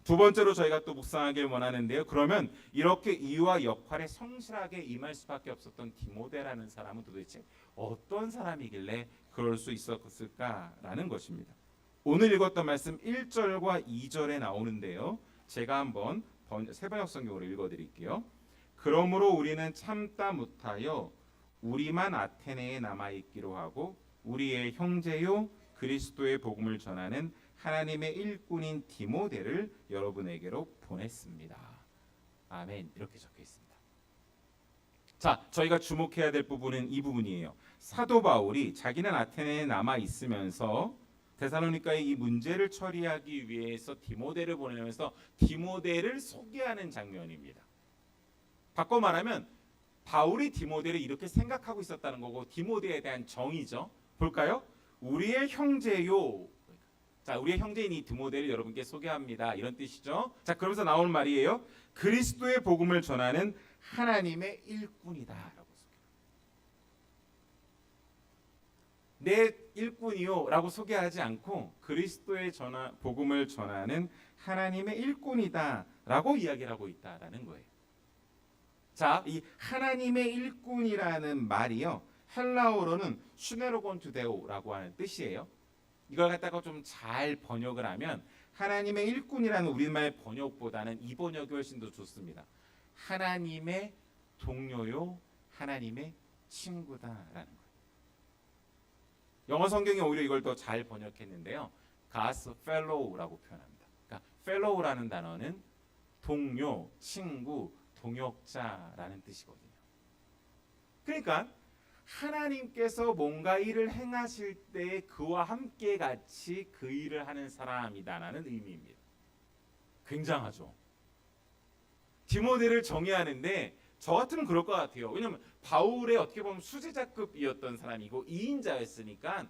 두 번째로 저희가 또 묵상하길 원하는데요. 그러면 이렇게 이유와 역할에 성실하게 임할 수밖에 없었던 디모데라는 사람은 도대체 어떤 사람이길래 그럴 수 있었을까라는 것입니다. 오늘 읽었던 말씀 1절과 2절에 나오는데요. 제가 한번 세번역 성경으로 읽어드릴게요. 그러므로 우리는 참다 못하여 우리만 아테네에 남아있기로 하고 우리의 형제요 그리스도의 복음을 전하는 하나님의 일꾼인 디모데를 여러분에게로 보냈습니다. 아멘. 이렇게 적혀 있습니다. 자, 저희가 주목해야 될 부분은 이 부분이에요. 사도 바울이 자기는 아테네에 남아 있으면서 데살로니가의 이 문제를 처리하기 위해서 디모데를 보내면서 디모데를 소개하는 장면입니다. 바꿔 말하면 바울이 디모데를 이렇게 생각하고 있었다는 거고 디모데에 대한 정의죠. 볼까요? 우리의 형제요. 자, 우리의 형제인 이 디모데를 여러분께 소개합니다. 이런 뜻이죠. 자, 그러면서 나오는 말이에요. 그리스도의 복음을 전하는 하나님의 일꾼이다라고 소개합니다. 내 일꾼이요라고 소개하지 않고 그리스도의 복음을 전하는 하나님의 일꾼이다라고 이야기를 하고 있다라는 거예요. 자, 이 하나님의 일꾼이라는 말이요. 헬라어로는 슈네로곤 투데오라고 하는 뜻이에요. 이걸 갖다가 좀 잘 번역을 하면 하나님의 일꾼이라는 우리말 번역보다는 이 번역이 훨씬 더 좋습니다. 하나님의 동료요, 하나님의 친구다라는 거예요. 영어 성경이 오히려 이걸 더 잘 번역했는데요. God's fellow라고 표현합니다. 그러니까 fellow라는 단어는 동료, 친구, 동역자라는 뜻이거든요. 그러니까 하나님께서 뭔가 일을 행하실 때 그와 함께 같이 그 일을 하는 사람이다라는 의미입니다. 굉장하죠. 디모데를 정의하는데 저 같으면 그럴 것 같아요. 왜냐하면 바울의 어떻게 보면 수제자급이었던 사람이고 2인자였으니까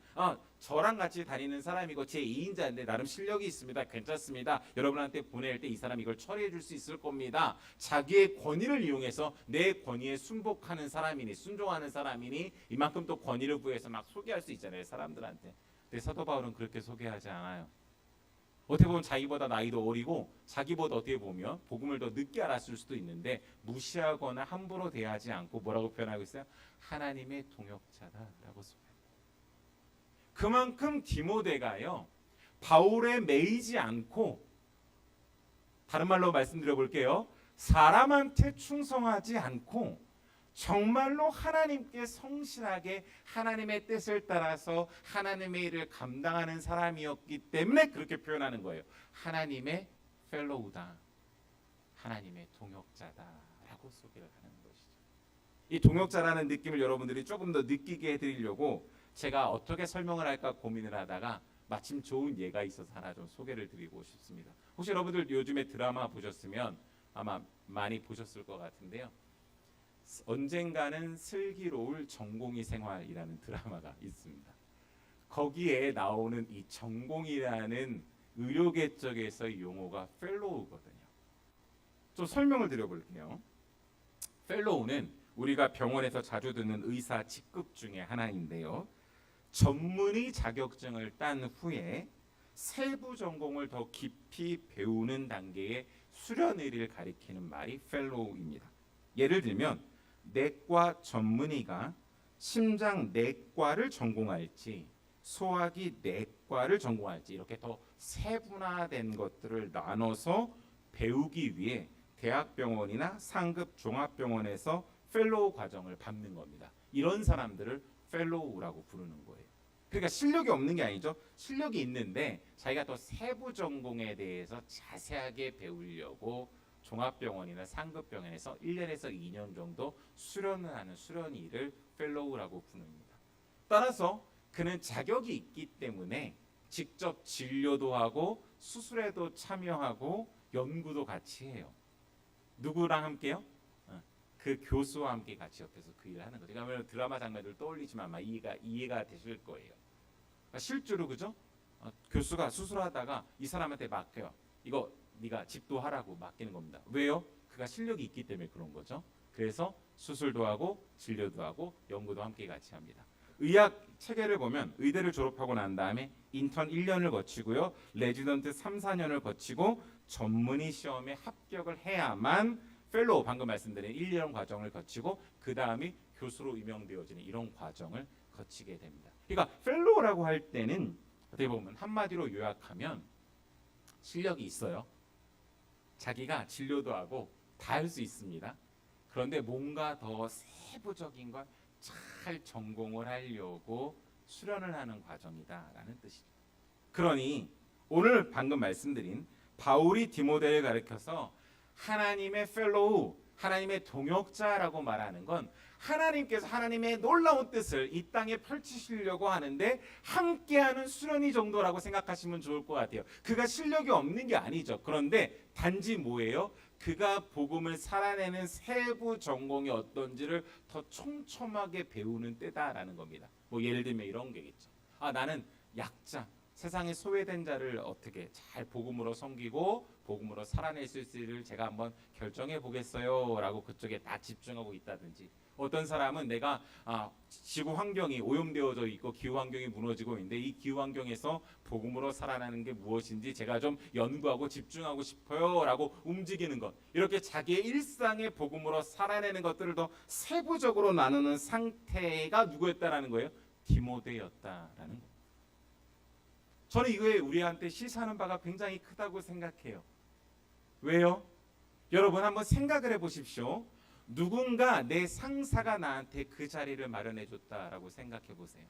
저랑 같이 다니는 사람이고 제 2인자인데 나름 실력이 있습니다. 괜찮습니다. 여러분한테 보낼 때 이 사람이 이걸 처리해 줄 수 있을 겁니다. 자기의 권위를 이용해서 내 권위에 순복하는 사람이니 순종하는 사람이니 이만큼 또 권위를 부여해서 막 소개할 수 있잖아요. 사람들한테. 근데 사도 바울은 그렇게 소개하지 않아요. 어떻게 보면 자기보다 나이도 어리고 자기보다 어떻게 보면 복음을 더 늦게 알았을 수도 있는데 무시하거나 함부로 대하지 않고 뭐라고 표현하고 있어요? 하나님의 동역자다라고 소개합니다. 그만큼 디모데가요. 바울에 매이지 않고 다른 말로 말씀드려 볼게요. 사람한테 충성하지 않고 정말로 하나님께 성실하게 하나님의 뜻을 따라서 하나님의 일을 감당하는 사람이었기 때문에 그렇게 표현하는 거예요. 하나님의 펠로우다. 하나님의 동역자다라고 소개를 하는 것이죠. 이 동역자라는 느낌을 여러분들이 조금 더 느끼게 해드리려고 제가 어떻게 설명을 할까 고민을 하다가 마침 좋은 예가 있어서 하나 좀 소개를 드리고 싶습니다. 혹시 여러분들 요즘에 드라마 보셨으면 아마 많이 보셨을 것 같은데요. 언젠가는 슬기로울 전공의 생활이라는 드라마가 있습니다. 거기에 나오는 이 전공이라는 의료계 쪽에서의 용어가 펠로우거든요. 좀 설명을 드려볼게요. 펠로우는 우리가 병원에서 자주 듣는 의사 직급 중에 하나인데요. 전문의 자격증을 딴 후에 세부 전공을 더 깊이 배우는 단계의 수련의를 가리키는 말이 펠로우입니다. 예를 들면 내과 전문의가 심장 내과를 전공할지 소화기 내과를 전공할지 이렇게 더 세분화된 것들을 나눠서 배우기 위해 대학병원이나 상급 종합병원에서 펠로우 과정을 밟는 겁니다. 이런 사람들을 펠로우라고 부르는 거예요. 그러니까 실력이 없는 게 아니죠. 실력이 있는데 자기가 더 세부 전공에 대해서 자세하게 배우려고 종합병원이나 상급병원에서 1년에서 2년 정도 수련을 하는 수련의를 펠로우라고 부릅니다. 따라서 그는 자격이 있기 때문에 직접 진료도 하고 수술에도 참여하고 연구도 같이 해요. 누구랑 함께요? 그 교수와 함께 같이 옆에서 그 일을 하는 거죠. 그러니까 드라마 장면들 떠올리지만 아마 이해가 되실 거예요. 그러니까 실제로 그죠? 교수가 수술하다가 이 사람한테 맡겨요. 이거 네가 집도하라고 맡기는 겁니다. 왜요? 그가 실력이 있기 때문에 그런 거죠. 그래서 수술도 하고 진료도 하고 연구도 함께 같이 합니다. 의학 체계를 보면 의대를 졸업하고 난 다음에 인턴 1년을 거치고요. 레지던트 3, 4년을 거치고 전문의 시험에 합격을 해야만 펠로우 방금 말씀드린 1년 과정을 거치고 그 다음이 교수로 임명되어지는 이런 과정을 거치게 됩니다. 그러니까 펠로우라고 할 때는 어떻게 보면 한마디로 요약하면 실력이 있어요. 자기가 진료도 하고 다 할 수 있습니다. 그런데 뭔가 더 세부적인 걸 잘 전공을 하려고 수련을 하는 과정이다라는 뜻이죠. 그러니 오늘 방금 말씀드린 바울이 디모데를 가리켜서 하나님의 펠로우, 하나님의 동역자라고 말하는 건 하나님께서 하나님의 놀라운 뜻을 이 땅에 펼치시려고 하는데 함께하는 수련이 정도라고 생각하시면 좋을 것 같아요. 그가 실력이 없는 게 아니죠. 그런데 단지 뭐예요? 그가 복음을 살아내는 세부 전공이 어떤지를 더 촘촘하게 배우는 때다라는 겁니다. 뭐 예를 들면 이런 게겠죠. 나는 약자, 세상에 소외된 자를 어떻게 잘 복음으로 섬기고 복음으로 살아낼 수 있을지를 제가 한번 결정해 보겠어요라고 그쪽에 다 집중하고 있다든지, 어떤 사람은 내가 지구 환경이 오염되어져 있고 기후 환경이 무너지고 있는데 이 기후 환경에서 복음으로 살아나는 게 무엇인지 제가 좀 연구하고 집중하고 싶어요라고 움직이는 것, 이렇게 자기의 일상의 복음으로 살아내는 것들을 더 세부적으로 나누는 상태가 누구였다라는 거예요? 디모데였다라는 거. 저는 이거에 우리한테 시사하는 바가 굉장히 크다고 생각해요. 왜요? 여러분 한번 생각을 해보십시오. 누군가 내 상사가 나한테 그 자리를 마련해 줬다라고 생각해 보세요.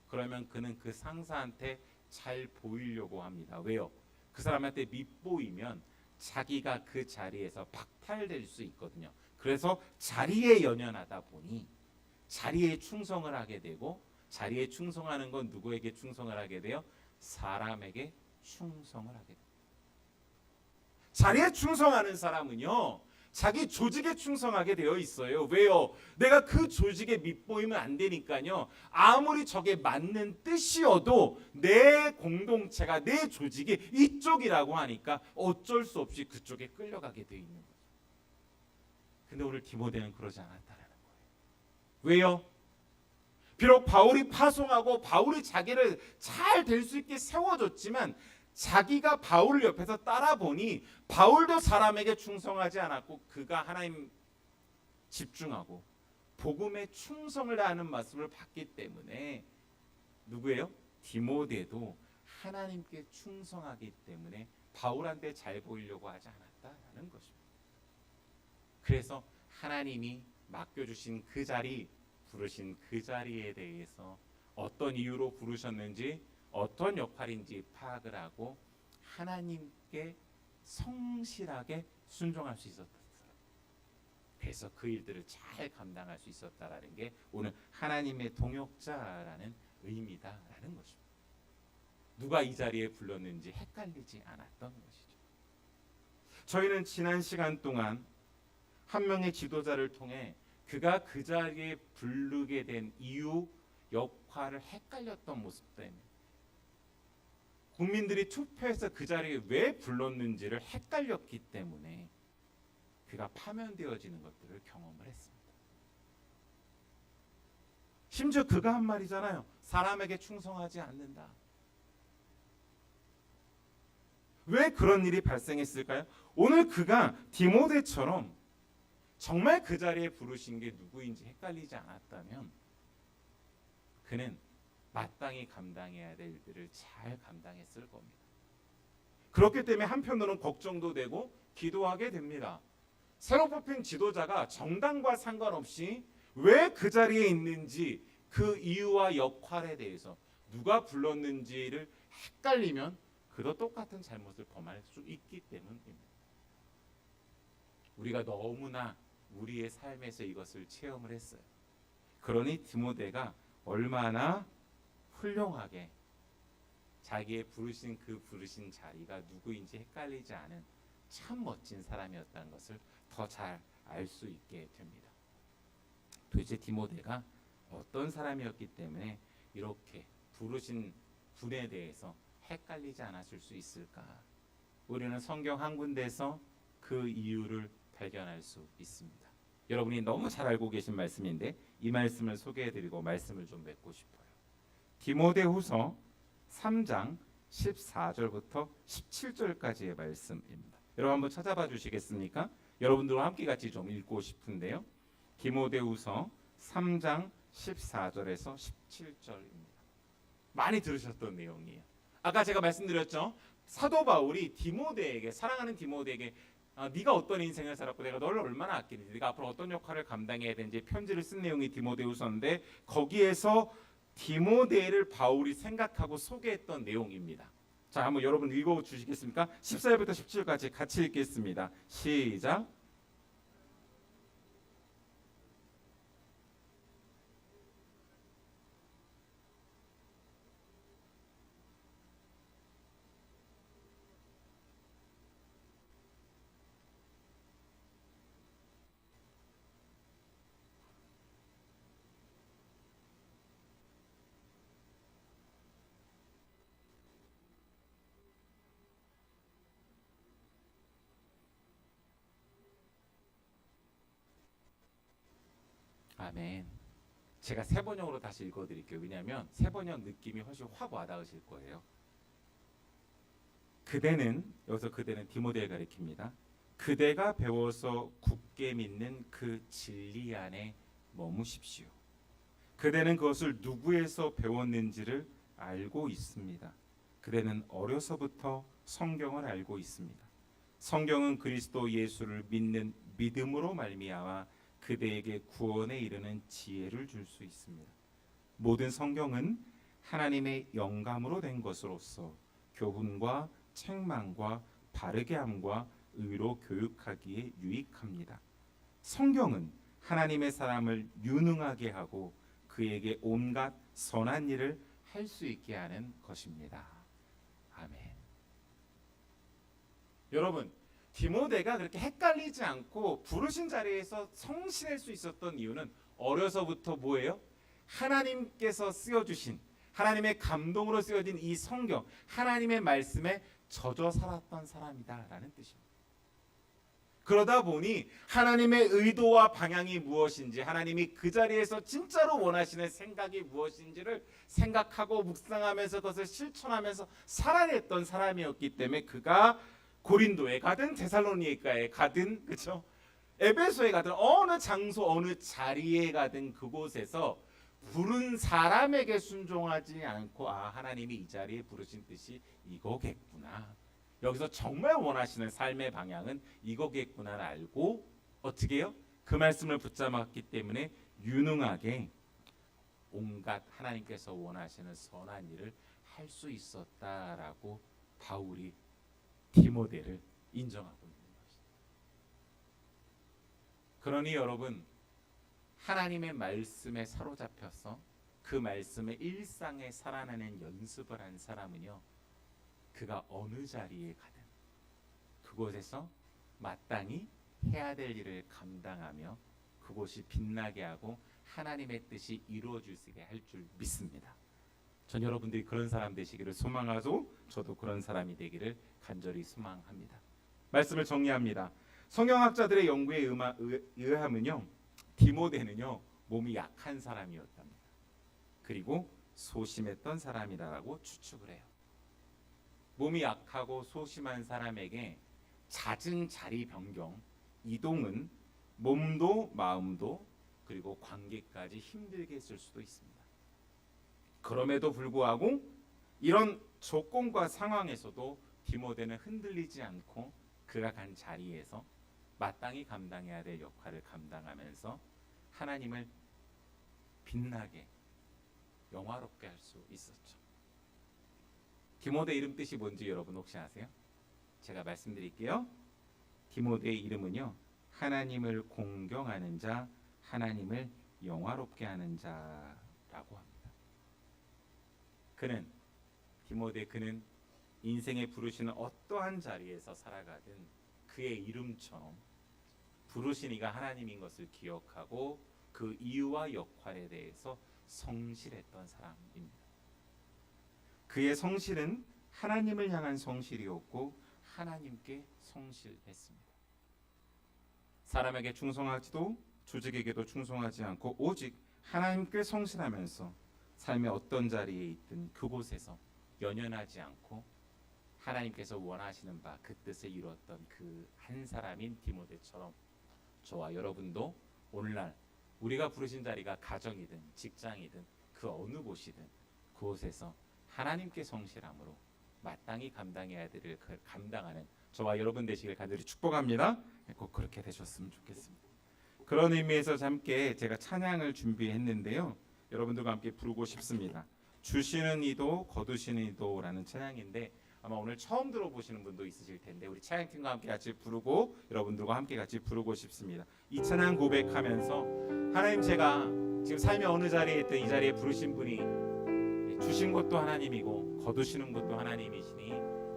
그러면 그는 그 상사한테 잘 보이려고 합니다. 왜요? 그 사람한테 밉보이면 자기가 그 자리에서 박탈될 수 있거든요. 그래서 자리에 연연하다 보니 자리에 충성을 하게 되고, 자리에 충성하는 건 누구에게 충성을 하게 돼요? 사람에게 충성을 하게 돼요. 자리에 충성하는 사람은요, 자기 조직에 충성하게 되어 있어요. 왜요? 내가 그 조직에 밉보이면 안 되니까요. 아무리 저게 맞는 뜻이어도 내 공동체가, 내 조직이 이쪽이라고 하니까 어쩔 수 없이 그쪽에 끌려가게 되어 있는 거죠. 근데 오늘 디모데는 그러지 않았다는 거예요. 왜요? 비록 바울이 파송하고 바울이 자기를 잘 될 수 있게 세워줬지만 자기가 바울을 옆에서 따라 보니 바울도 사람에게 충성하지 않았고 그가 하나님 집중하고 복음에 충성을 다하는 말씀을 받기 때문에 누구예요? 디모데도 하나님께 충성하기 때문에 바울한테 잘 보이려고 하지 않았다라는 것입니다. 그래서 하나님이 맡겨주신 그 자리, 부르신 그 자리에 대해서 어떤 이유로 부르셨는지, 어떤 역할인지 파악을 하고 하나님께 성실하게 순종할 수 있었다. 그래서 그 일들을 잘 감당할 수 있었다라는 게 오늘 하나님의 동역자라는 의미다라는 것입니다. 누가 이 자리에 불렀는지 헷갈리지 않았던 것이죠. 저희는 지난 시간 동안 한 명의 지도자를 통해 그가 그 자리에 부르게 된 이유, 역할을 헷갈렸던 모습 때문에 국민들이 투표해서 그 자리에 왜 불렀는지를 헷갈렸기 때문에 그가 파면되어지는 것들을 경험을 했습니다. 심지어 그가 한 말이잖아요. 사람에게 충성하지 않는다. 왜 그런 일이 발생했을까요? 오늘 그가 디모데처럼 정말 그 자리에 부르신 게 누구인지 헷갈리지 않았다면 그는 마땅히 감당해야 될 일들을 잘 감당했을 겁니다. 그렇기 때문에 한편으로는 걱정도 되고 기도하게 됩니다. 새로 뽑힌 지도자가 정당과 상관없이 왜 그 자리에 있는지 그 이유와 역할에 대해서 누가 불렀는지를 헷갈리면 그도 똑같은 잘못을 범할 수 있기 때문입니다. 우리가 너무나 우리의 삶에서 이것을 체험을 했어요. 그러니 디모데가 얼마나 훌륭하게 자기의 부르신 그 부르신 자리가 누구인지 헷갈리지 않은 참 멋진 사람이었다는 것을 더 잘 알 수 있게 됩니다. 도대체 디모데가 어떤 사람이었기 때문에 이렇게 부르신 분에 대해서 헷갈리지 않았을 수 있을까? 우리는 성경 한 군데에서 그 이유를 발견할 수 있습니다. 여러분이 너무 잘 알고 계신 말씀인데 이 말씀을 소개해드리고 말씀을 좀 맺고 싶어요. 디모데후서 3장 14절부터 17절까지의 말씀입니다. 여러분 한번 찾아봐 주시겠습니까? 여러분들과 함께 같이 좀 읽고 싶은데요. 디모데후서 3장 14절에서 17절입니다. 많이 들으셨던 내용이에요. 아까 제가 말씀드렸죠. 사도 바울이 디모데에게 사랑하는 디모데에게 네가 어떤 인생을 살았고 내가 너를 얼마나 아끼는지 네가 앞으로 어떤 역할을 감당해야 되는지 편지를 쓴 내용이 디모데후서인데 거기에서 디모데를 바울이 생각하고 소개했던 내용입니다. 자, 한번 여러분 읽어 주시겠습니까? 14절부터 17절까지 같이 읽겠습니다. 시작. 아멘. 제가 세 번역으로 다시 읽어드릴게요. 왜냐하면 세 번역 느낌이 훨씬 확 와닿으실 거예요. 그대는 여기서 그대는 디모데를 가리킵니다. 그대가 배워서 굳게 믿는 그 진리 안에 머무십시오. 그대는 그것을 누구에서 배웠는지를 알고 있습니다. 그대는 어려서부터 성경을 알고 있습니다. 성경은 그리스도 예수를 믿는 믿음으로 말미암아 그대에게 구원에 이르는 지혜를 줄 수 있습니다. 모든 성경은 하나님의 영감으로 된 것으로서 교훈과 책망과 바르게 함과 의로 교육하기에 유익합니다. 성경은 하나님의 사람을 유능하게 하고 그에게 온갖 선한 일을 할 수 있게 하는 것입니다. 아멘. 여러분, 디모데가 그렇게 헷갈리지 않고 부르신 자리에서 성실할 수 있었던 이유는 어려서부터 뭐예요? 하나님께서 쓰여주신 하나님의 감동으로 쓰여진 이 성경 하나님의 말씀에 젖어 살았던 사람이다라는 뜻입니다. 그러다 보니 하나님의 의도와 방향이 무엇인지 하나님이 그 자리에서 진짜로 원하시는 생각이 무엇인지를 생각하고 묵상하면서 그것을 실천하면서 살아냈던 사람이었기 때문에 그가 고린도에 가든 데살로니가에 가든 그렇죠? 에베소에 가든 어느 장소 어느 자리에 가든 그곳에서 부른 사람에게 순종하지 않고 하나님이 이 자리에 부르신 뜻이 이거겠구나. 여기서 정말 원하시는 삶의 방향은 이거겠구나를 알고 어떻게 해요? 그 말씀을 붙잡았기 때문에 유능하게 온갖 하나님께서 원하시는 선한 일을 할 수 있었다라고 바울이 디모데를 인정하고 있는 것입니다. 그러니 여러분, 하나님의 말씀에 사로잡혀서 그 말씀의 일상에 살아내는 연습을 한 사람은요, 그가 어느 자리에 가든 그곳에서 마땅히 해야 될 일을 감당하며 그곳이 빛나게 하고 하나님의 뜻이 이루어지게 할 줄 믿습니다. 전 여러분들이 그런 사람 되시기를 소망하고 저도 그런 사람이 되기를 간절히 소망합니다. 말씀을 정리합니다. 성경학자들의 연구에 의하면요, 디모데는요 몸이 약한 사람이었답니다. 그리고 소심했던 사람이라고 추측을 해요. 몸이 약하고 소심한 사람에게 잦은 자리 변경, 이동은 몸도 마음도 그리고 관계까지 힘들게 했을 수도 있습니다. 그럼에도 불구하고 이런 조건과 상황에서도 디모데는 흔들리지 않고 그가 간 자리에서 마땅히 감당해야 될 역할을 감당하면서 하나님을 빛나게 영화롭게 할 수 있었죠. 디모데 이름 뜻이 뭔지 여러분 혹시 아세요? 제가 말씀드릴게요. 디모데의 이름은요, 하나님을 공경하는 자, 하나님을 영화롭게 하는 자라고 합니다. 그는 인생에 부르시는 어떠한 자리에서 살아가든 그의 이름처럼 부르신 이가 하나님인 것을 기억하고 그 이유와 역할에 대해서 성실했던 사람입니다. 그의 성실은 하나님을 향한 성실이었고 하나님께 성실했습니다. 사람에게 충성하지도 조직에게도 충성하지 않고 오직 하나님께 성실하면서 삶의 어떤 자리에 있든 그곳에서 연연하지 않고 하나님께서 원하시는 바 그 뜻을 이루었던 그 한 사람인 디모데처럼 저와 여러분도 오늘날 우리가 부르신 자리가 가정이든 직장이든 그 어느 곳이든 그곳에서 하나님께 성실함으로 마땅히 감당해야 될 일을 감당하는 저와 여러분 되시길 간절히 축복합니다. 꼭 그렇게 되셨으면 좋겠습니다. 그런 의미에서 함께 제가 찬양을 준비했는데요, 여러분들과 함께 부르고 싶습니다. 주시는 이도 거두시는 이도라는 찬양인데 아마 오늘 처음 들어보시는 분도 있으실 텐데 우리 찬양팀과 함께 같이 부르고 여러분들과 함께 같이 부르고 싶습니다. 이 찬양 고백하면서 하나님, 제가 지금 삶의 어느 자리에 있든 이 자리에 부르신 분이 주신 것도 하나님이고 거두시는 것도 하나님이시니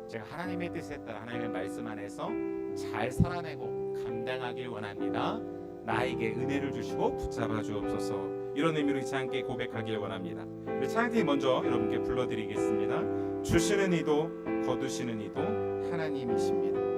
제가 하나님의 뜻에 따라 하나님의 말씀 안에서 잘 살아내고 감당하길 원합니다. 나에게 은혜를 주시고 붙잡아 주옵소서. 이런 의미로 이 찬양께 고백하길 원합니다. 우리 찬양팀이 먼저 여러분께 불러드리겠습니다. 주시는 이도 거두시는 이도 하나님이십니다.